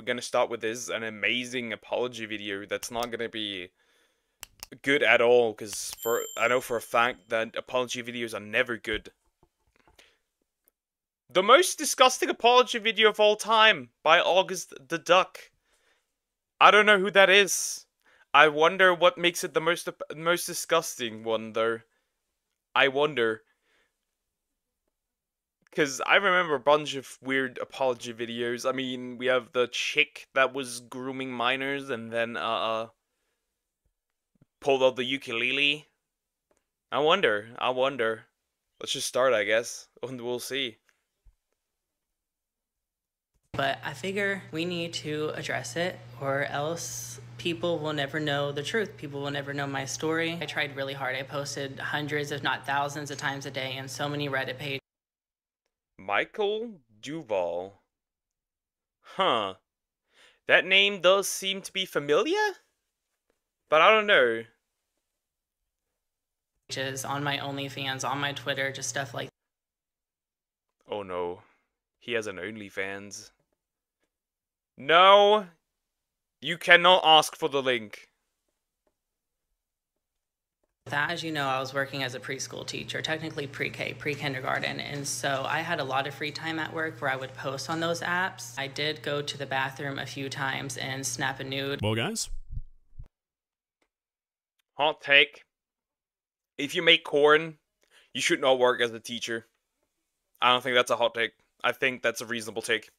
gonna start with is an amazing apology video that's not gonna be good at all, because I know for a fact that apology videos are never good. The most disgusting apology video of all time by AugustTheDuck. I don't know who that is. I wonder what makes it the most disgusting one, though. I wonder. Because I remember a bunch of weird apology videos. I mean, we have the chick that was grooming minors and then, pulled out the ukulele. I wonder. Let's just start, I guess, and we'll see. But I figure we need to address it, or else people will never know the truth. People will never know my story. I tried really hard. I posted hundreds, if not thousands of times a day in so many Reddit pages. Michael Duval. Huh. That name does seem to be familiar? But I don't know. On my OnlyFans, on my Twitter, just stuff like that. Oh no. He has an OnlyFans. No! You cannot ask for the link. As you know, I was working as a preschool teacher, technically pre-K, pre-kindergarten, and so I had a lot of free time at work where I would post on those apps. I did go to the bathroom a few times and snap a nude. Well, guys. Hot take. If you make corn, you should not work as a teacher. I don't think that's a hot take. I think that's a reasonable take.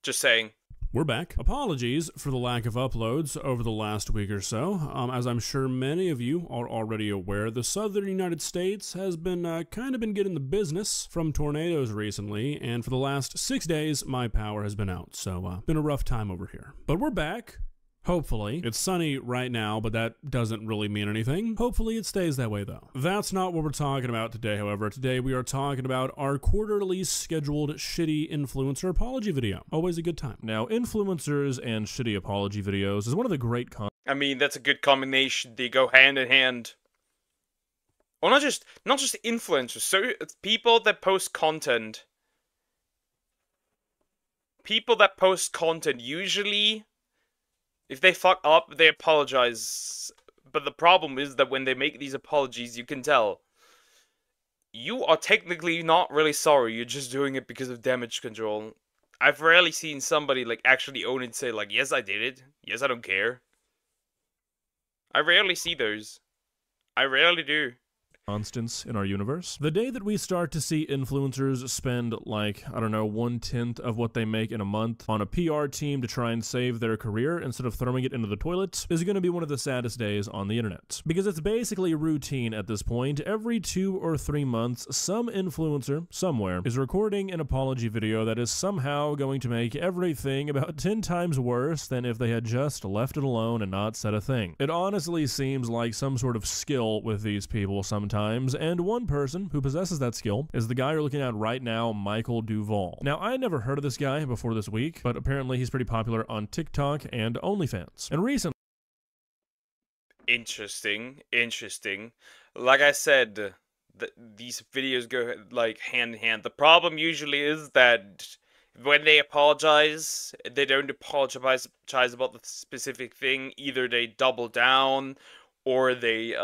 Just saying. We're back. Apologies for the lack of uploads over the last week or so. As I'm sure many of you are already aware, the southern United States has been kind of been getting the business from tornadoes recently, and for the last 6 days, my power has been out, so been a rough time over here. But we're back. Hopefully. It's sunny right now, but that doesn't really mean anything. Hopefully it stays that way, though. That's not what we're talking about today, however. Today we are talking about our quarterly scheduled shitty influencer apology video. Always a good time. Now, influencers and shitty apology videos is one of the great I mean, that's a good combination. They go hand in hand. Well, not just influencers. So it's people that post content. People that post content usually, if they fuck up, they apologize. But the problem is that when they make these apologies, you can tell you are technically not really sorry. You're just doing it because of damage control. I've rarely seen somebody like actually own it and say like, yes, I did it. Yes, I don't care. I rarely see those. I rarely do. Constants in our universe. The day that we start to see influencers spend like, I don't know, 1/10 of what they make in a month on a PR team to try and save their career instead of throwing it into the toilet is going to be one of the saddest days on the internet. Because it's basically routine at this point. Every 2 or 3 months, some influencer somewhere is recording an apology video that is somehow going to make everything about 10 times worse than if they had just left it alone and not said a thing. It honestly seems like some sort of skill with these people sometimes. And one person who possesses that skill is the guy you're looking at right now, Michael Duval. Now, I had never heard of this guy before this week, but apparently he's pretty popular on TikTok and OnlyFans. And recently... Interesting. Like I said, these videos go like hand in hand. The problem usually is that when they apologize, they don't apologize about the specific thing. Either they double down, or they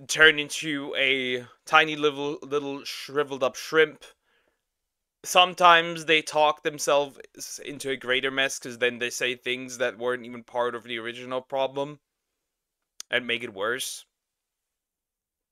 turn into a tiny little shriveled up shrimp. Sometimes they talk themselves into a greater mess, because then they say things that weren't even part of the original problem and make it worse.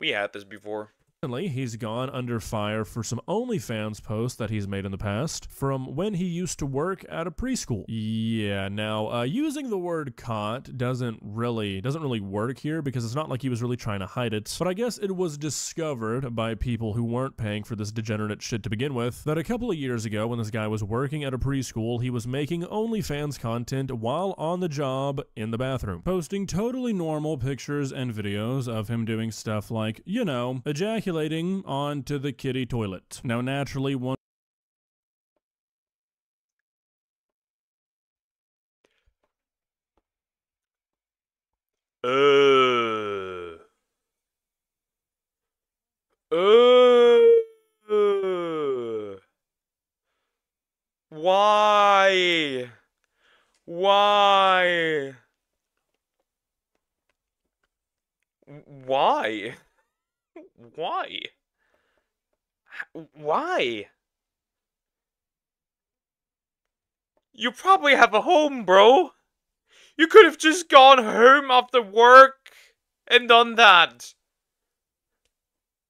We had this before. He's gone under fire for some OnlyFans posts that he's made in the past from when he used to work at a preschool. Yeah, now, using the word caught doesn't really work here because it's not like he was really trying to hide it, but I guess it was discovered by people who weren't paying for this degenerate shit to begin with that a couple of years ago when this guy was working at a preschool, he was making OnlyFans content while on the job in the bathroom, posting totally normal pictures and videos of him doing stuff like, you know, ejaculating onto the kiddie toilet. Now, naturally, one Why? Why? Why? Why? Why? You probably have a home, bro. You could have just gone home after work and done that.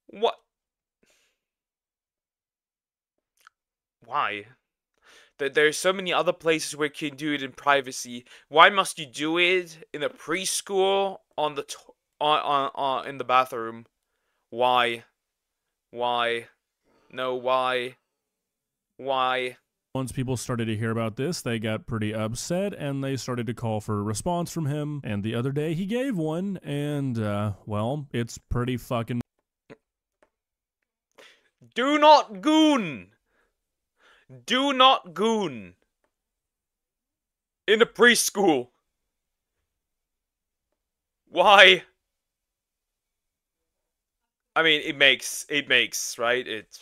What? Why? There's so many other places where you can do it in privacy. Why must you do it in a preschool on the in the bathroom? Why? Why? No, why? Why? Once people started to hear about this, they got pretty upset and they started to call for a response from him. And the other day he gave one, and, well, it's pretty fucking. Do not goon! Do not goon! In a preschool! Why? I mean, it makes, right? It's...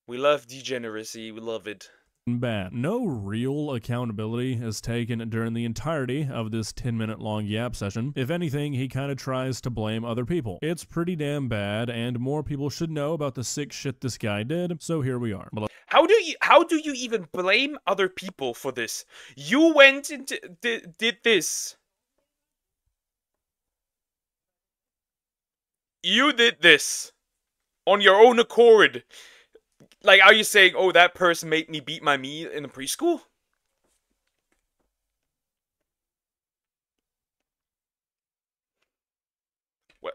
we love degeneracy, we love it. Bad. No real accountability is taken during the entirety of this 10-minute long yap session. If anything, he kind of tries to blame other people. It's pretty damn bad, and more people should know about the sick shit this guy did, so here we are. How do you even blame other people for this? You went and did this. You did this on your own accord. Like, are you saying, oh, that person made me beat my meat in a preschool?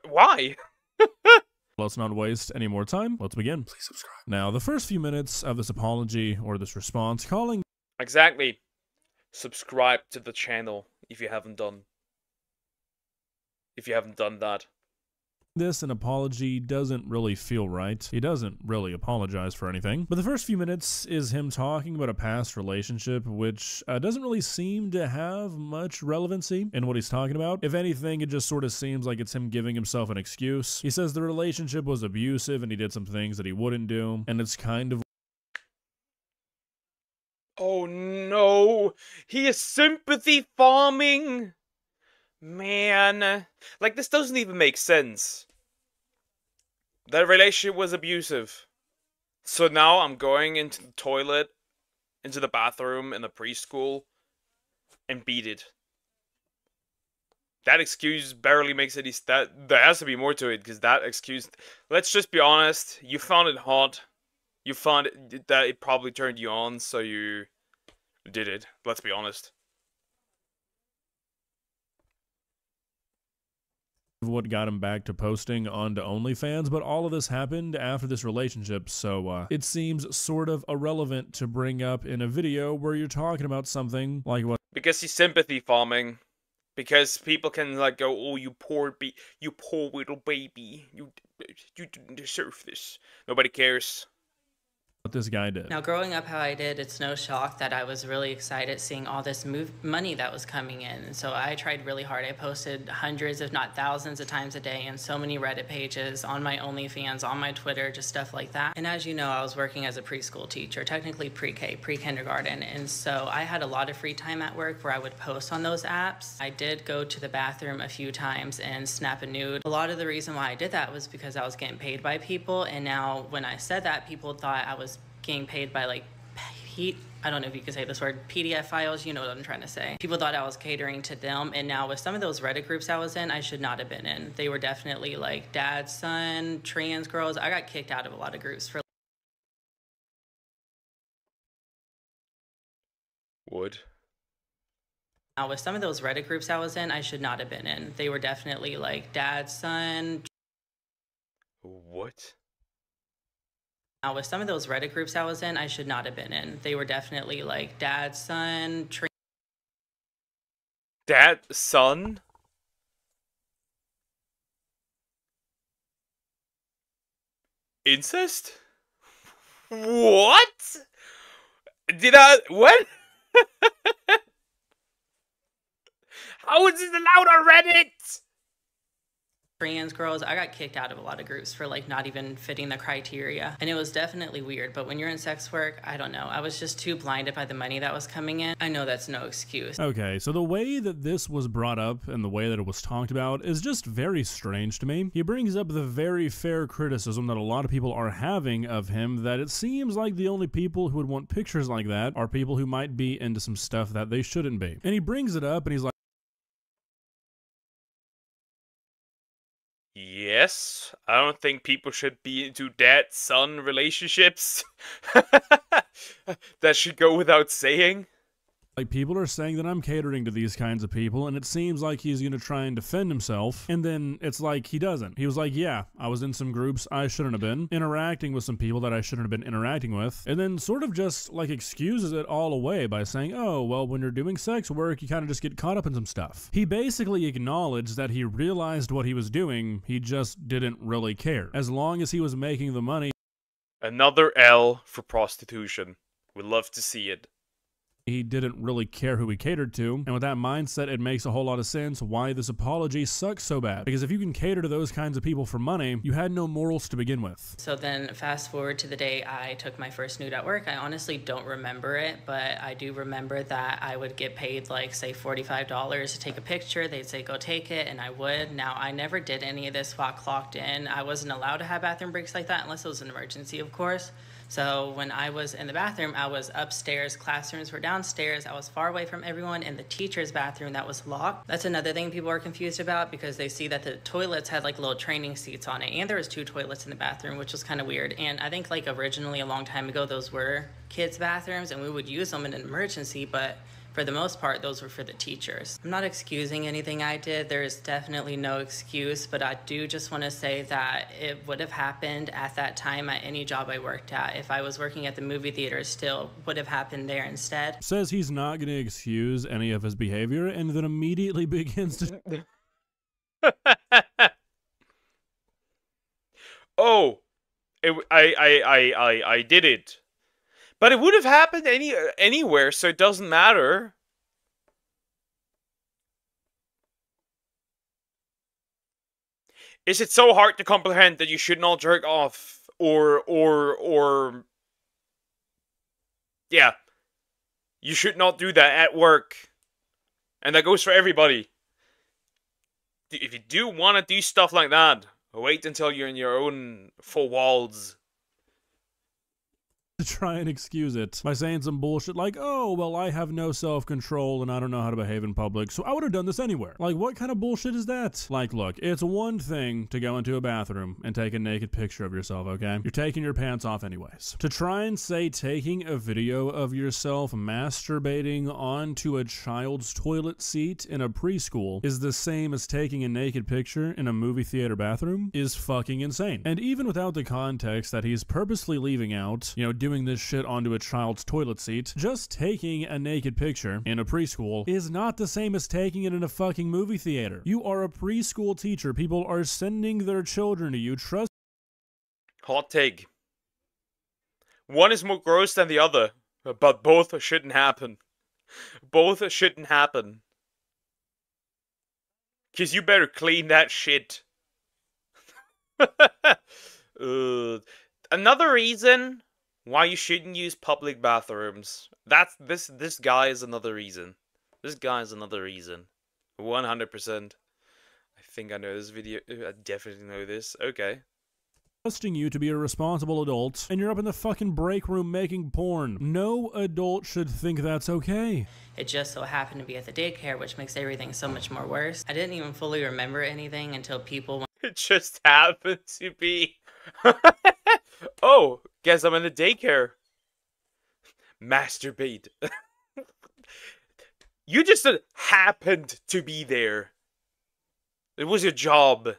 Why? Let's not waste any more time. Let's begin. Please subscribe. Now, the first few minutes of this apology or this response calling... Exactly. Subscribe to the channel if you haven't done. If you haven't done that. This an apology doesn't really feel right. He doesn't really apologize for anything. But the first few minutes is him talking about a past relationship, which doesn't really seem to have much relevancy in what he's talking about. If anything, it just sort of seems like it's him giving himself an excuse. He says the relationship was abusive and he did some things that he wouldn't do, and it's kind of... Oh no! He is sympathy farming! Man, like, this doesn't even make sense. That relationship was abusive. So now I'm going into the toilet, into the bathroom in the preschool, and beat it. That excuse barely makes any that there has to be more to it, because that excuse, let's just be honest, you found it hot. You found that it probably turned you on, so you did it. Let's be honest. What got him back to posting onto OnlyFans, but all of this happened after this relationship, so it seems sort of irrelevant to bring up in a video where you're talking about something like what... Because he's sympathy farming. Because people can like go, oh, you poor little baby, you didn't deserve this. Nobody cares. What this guy did. Now, growing up how I did, it's no shock that I was really excited seeing all this money that was coming in. And so I tried really hard. I posted hundreds, if not thousands of times a day in so many Reddit pages, on my OnlyFans, on my Twitter, just stuff like that. And as you know, I was working as a preschool teacher, technically pre-K, pre-kindergarten. And so I had a lot of free time at work where I would post on those apps. I did go to the bathroom a few times and snap a nude. A lot of the reason why I did that was because I was getting paid by people. And now when I said that, people thought I was getting paid by like I don't know if you could say this word, PDF files, you know what I'm trying to say. People thought I was catering to them, and now with some of those Reddit groups I was in, I should not have been in. They were definitely like dad, son, trans girls. I got kicked out of a lot of groups for... Would. Now with some of those Reddit groups I was in, I should not have been in. They were definitely like dad, son. What? Now, with some of those Reddit groups I was in, I should not have been in. They were definitely like dad, son, dad, son? Incest? What? What? How is this allowed on Reddit? trans girls. I got kicked out of a lot of groups for like not even fitting the criteria. And it was definitely weird. But when you're in sex work, I don't know. I was just too blinded by the money that was coming in. I know that's no excuse. Okay, so the way that this was brought up and the way that it was talked about is just very strange to me. He brings up the very fair criticism that a lot of people are having of him, that it seems like the only people who would want pictures like that are people who might be into some stuff that they shouldn't be. And he brings it up and he's like, yes, I don't think people should be into dad-son relationships. That should go without saying. like, people are saying that I'm catering to these kinds of people, and it seems like he's gonna try and defend himself, and then it's like he doesn't. He was like, yeah, I was in some groups I shouldn't have been, interacting with some people that I shouldn't have been interacting with, and then sort of just, like, excuses it all away by saying, oh, well, when you're doing sex work, you kind of just get caught up in some stuff. He basically acknowledged that he realized what he was doing, he just didn't really care. As long as he was making the money, Another L for prostitution. We'd love to see it. he didn't really care who he catered to, and with that mindset, it makes a whole lot of sense why this apology sucks so bad. Because if you can cater to those kinds of people for money, you had no morals to begin with. So then fast forward to the day I took my first nude at work. I honestly don't remember it, but I do remember that I would get paid like, say, $45 to take a picture. They'd say, go take it, and I would. Now, I never did any of this while clocked in. I wasn't allowed to have bathroom breaks like that unless it was an emergency, of course. So when I was in the bathroom, I was upstairs, classrooms were downstairs, I was far away from everyone in the teacher's bathroom that was locked. That's another thing people are confused about, because they see that the toilets had like little training seats on it, and there was 2 toilets in the bathroom, which was kind of weird. And I think like originally a long time ago, those were kids' bathrooms and we would use them in an emergency, but for the most part, those were for the teachers. I'm not excusing anything I did. There is definitely no excuse, but I do just want to say that it would have happened at that time at any job I worked at. If I was working at the movie theater, still would have happened there instead. Says he's not going to excuse any of his behavior, and then immediately begins to Oh, I did it. But it would have happened anywhere, so it doesn't matter. Is it so hard to comprehend that you should not jerk off? Or... Yeah. You should not do that at work. And that goes for everybody. If you do want to do stuff like that, wait until you're in your own 4 walls. try and excuse it by saying some bullshit like, oh, well, I have no self-control and I don't know how to behave in public, so I would have done this anywhere. Like, what kind of bullshit is that? Like, look, it's one thing to go into a bathroom and take a naked picture of yourself, okay? You're taking your pants off anyways. To try and say taking a video of yourself masturbating onto a child's toilet seat in a preschool is the same as taking a naked picture in a movie theater bathroom is fucking insane. And even without the context that he's purposely leaving out, you know, doing this shit onto a child's toilet seat, just taking a naked picture in a preschool is not the same as taking it in a fucking movie theater. You are a preschool teacher. People are sending their children to you. Trust. Hot take. One is more gross than the other, but both shouldn't happen. Both shouldn't happen. 'Cause you better clean that shit. Another reason why you shouldn't use public bathrooms. This guy is another reason. This guy is another reason. 100%. I think I know this video. I definitely know this. Okay. Trusting you to be a responsible adult, and you're up in the fucking break room making porn. No adult should think that's okay. It just so happened to be at the daycare, which makes everything so much more worse. I didn't even fully remember anything until people... It just happened to be... Oh, guess I'm in the daycare. Masturbate. You just happened to be there. It was your job.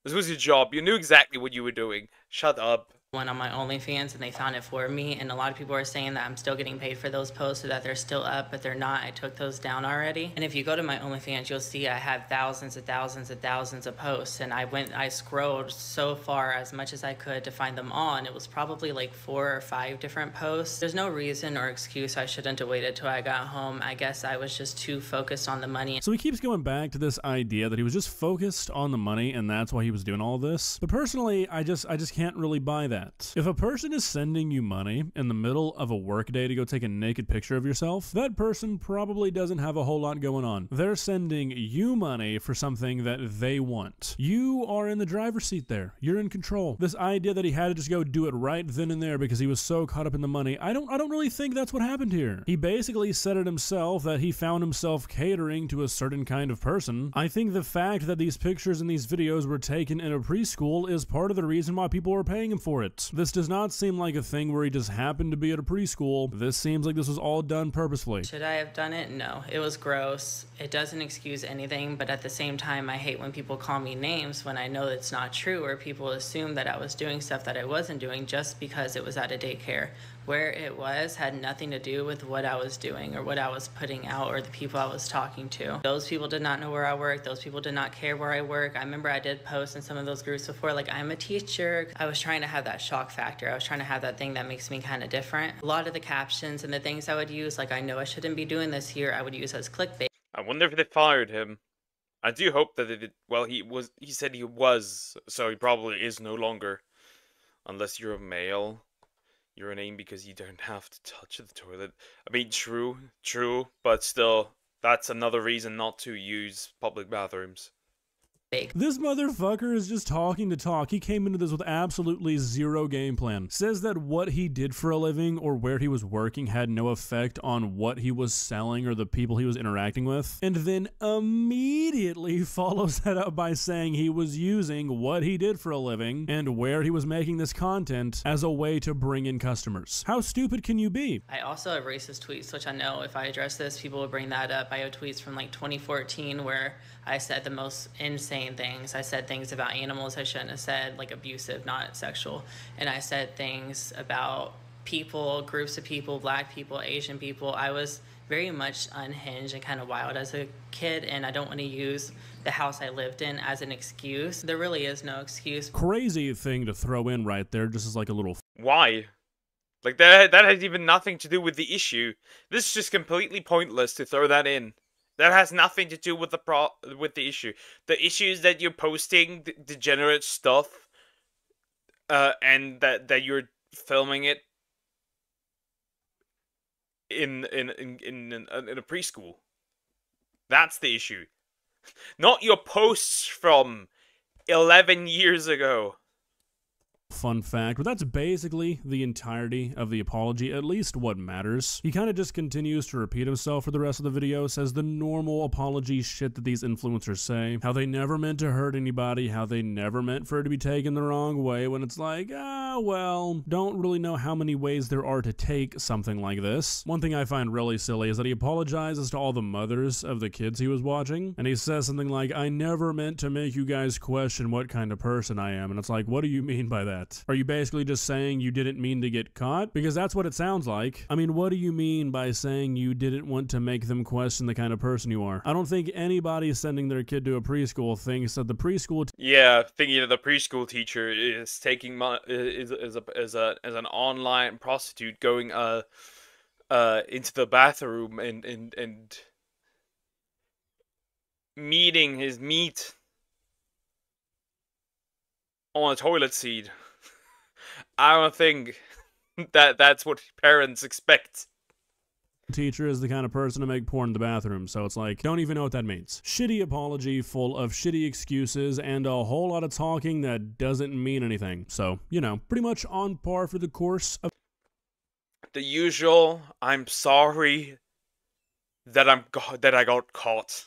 This was your job. You knew exactly what you were doing. Shut up. Went on my OnlyFans and they found it for me, and a lot of people are saying that I'm still getting paid for those posts, or that they're still up, but they're not. I took those down already. And if you go to my OnlyFans, you'll see I have thousands and thousands and thousands of posts, and I scrolled so far as much as I could to find them all, and it was probably like 4 or 5 different posts. There's no reason or excuse I shouldn't have waited till I got home. I guess I was just too focused on the money. So he keeps going back to this idea that he was just focused on the money and that's why he was doing all this. But personally, I just can't really buy that. If a person is sending you money in the middle of a work day to go take a naked picture of yourself, that person probably doesn't have a whole lot going on. They're sending you money for something that they want. You are in the driver's seat there. You're in control. This idea that he had to just go do it right then and there because he was so caught up in the money, I don't really think that's what happened here. He basically said it himself that he found himself catering to a certain kind of person. I think the fact that these pictures and these videos were taken in a preschool is part of the reason why people were paying him for it. This does not seem like a thing where he just happened to be at a preschool. This seems like this was all done purposefully. Should I have done it? No. It was gross. It doesn't excuse anything, but at the same time, I hate when people call me names when I know it's not true, or people assume that I was doing stuff that I wasn't doing just because it was at a daycare. Where it was had nothing to do with what I was doing or what I was putting out or the people I was talking to. Those people did not know where I worked. Those people did not care where I work. I remember I did post in some of those groups before, like, I'm a teacher. I was trying to have that shock factor. I was trying to have that thing that makes me kind of different. A lot of the captions and the things I would use, like, I know I shouldn't be doing this here, I would use as clickbait. I wonder if they fired him. I do hope that they did. Well, he said he was, so he probably is no longer. Unless you're a male. Your name because you don't have to touch the toilet. I mean, true, but still, that's another reason not to use public bathrooms. This motherfucker is just talking to talk. He came into this with absolutely zero game plan. Says that what he did for a living or where he was working had no effect on what he was selling or the people he was interacting with. And then immediately follows that up by saying he was using what he did for a living and where he was making this content as a way to bring in customers. How stupid can you be? I also have racist tweets, which I know if I address this, people will bring that up. I have tweets from like 2014 where I said the most insane things. I said things about animals I shouldn't have said, like abusive, not sexual. And I said things about people, groups of people, black people, Asian people. I was very much unhinged and kind of wild as a kid, and I don't want to use the house I lived in as an excuse. There really is no excuse. Crazy thing to throw in right there, just as like a little... Why? Like, that has even nothing to do with the issue. This is just completely pointless to throw that in. That has nothing to do with the issue. The issue is that you're posting degenerate stuff, and that you're filming it in a preschool. That's the issue, not your posts from 11 years ago. Fun fact, but that's basically the entirety of the apology, at least what matters. He kind of just continues to repeat himself for the rest of the video, says the normal apology shit that these influencers say, how they never meant to hurt anybody, how they never meant for it to be taken the wrong way, when it's like, well, don't really know how many ways there are to take something like this. One thing I find really silly is that he apologizes to all the mothers of the kids he was watching, and he says something like, I never meant to make you guys question what kind of person I am, and it's like, what do you mean by that? Are you basically just saying you didn't mean to get caught? Because that's what it sounds like. I mean, what do you mean by saying you didn't want to make them question the kind of person you are? I don't think anybody sending their kid to a preschool thinks that the preschool... Yeah, thinking that the preschool teacher is taking is an online prostitute going into the bathroom and meeting his meat on a toilet seat. I don't think that's what parents expect. Teacher is the kind of person to make porn in the bathroom, so it's like, don't even know what that means. Shitty apology full of shitty excuses and a whole lot of talking that doesn't mean anything. So, you know, pretty much on par for the course of the usual, I'm sorry that I got caught.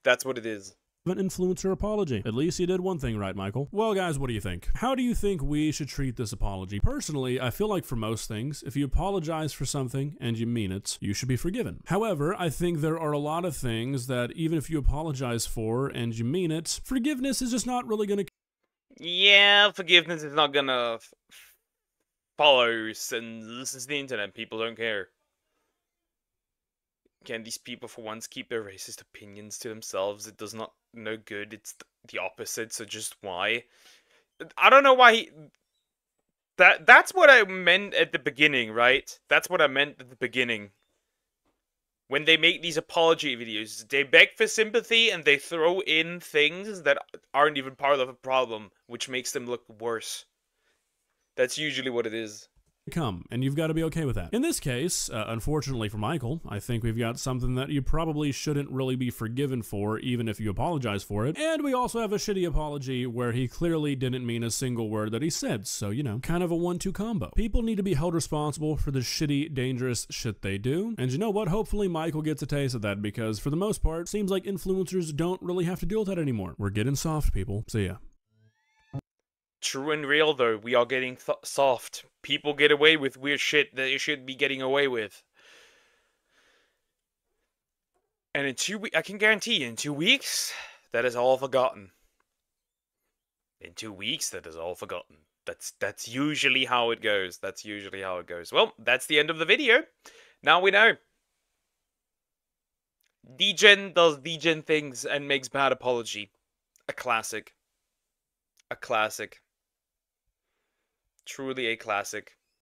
That's what it is. An influencer apology. At least you did one thing right, Michael. Well, guys, what do you think? How do you think we should treat this apology? Personally, I feel like for most things, if you apologize for something and you mean it, you should be forgiven. However, I think there are a lot of things that even if you apologize for and you mean it, forgiveness is just not really going to... Yeah, forgiveness is not gonna follow, and this is the internet. People don't care. Can these people for once keep their racist opinions to themselves? It does not no good. It's the opposite. So just why? I don't know why that's what I meant at the beginning, right? That's what I meant at the beginning. When they make these apology videos, they beg for sympathy and they throw in things that aren't even part of a problem, which makes them look worse. That's usually what it is. Come, and you've got to be okay with that. In this case, unfortunately for Michael, I think we've got something that you probably shouldn't really be forgiven for, even if you apologize for it. And we also have a shitty apology where he clearly didn't mean a single word that he said, so, you know, kind of a 1-2 combo. People need to be held responsible for the shitty, dangerous shit they do. And you know what? Hopefully Michael gets a taste of that, because for the most part, it seems like influencers don't really have to deal with that anymore. We're getting soft, people. See ya. True and real, though, we are getting soft. People get away with weird shit that they should be getting away with. And in 2 weeks, I can guarantee you, in 2 weeks, that is all forgotten. In 2 weeks, that is all forgotten. That's usually how it goes. That's usually how it goes. Well, that's the end of the video. Now we know. Degen does Degen things and makes bad apology. A classic. A classic. Truly a classic.